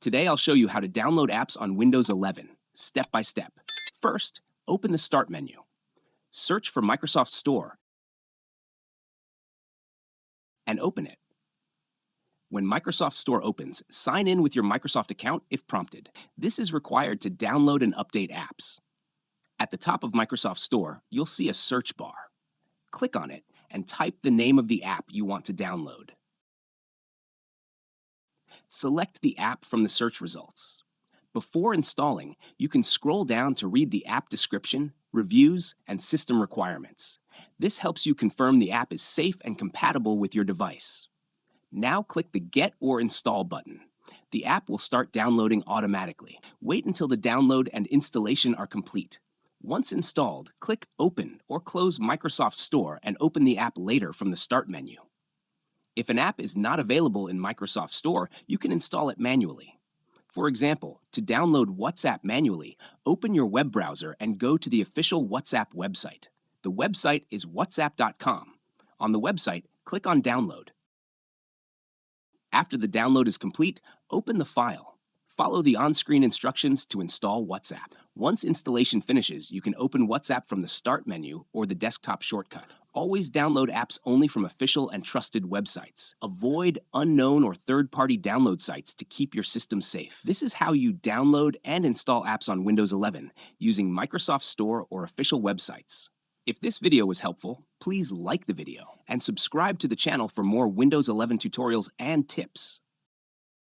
Today I'll show you how to download apps on Windows 11, step by step. First, open the Start menu. Search for Microsoft Store and open it. When Microsoft Store opens, sign in with your Microsoft account if prompted. This is required to download and update apps. At the top of Microsoft Store, you'll see a search bar. Click on it and type the name of the app you want to download. Select the app from the search results. Before installing, you can scroll down to read the app description, reviews, and system requirements. This helps you confirm the app is safe and compatible with your device. Now click the Get or Install button. The app will start downloading automatically. Wait until the download and installation are complete. Once installed, click Open or close Microsoft Store and open the app later from the Start menu. If an app is not available in Microsoft Store, you can install it manually. For example, to download WhatsApp manually, open your web browser and go to the official WhatsApp website. The website is whatsapp.com. On the website, click on Download. After the download is complete, open the file. Follow the on-screen instructions to install WhatsApp. Once installation finishes, you can open WhatsApp from the Start menu or the desktop shortcut. Always download apps only from official and trusted websites. Avoid unknown or third-party download sites to keep your system safe. This is how you download and install apps on Windows 11 using Microsoft Store or official websites. If this video was helpful, please like the video and subscribe to the channel for more Windows 11 tutorials and tips.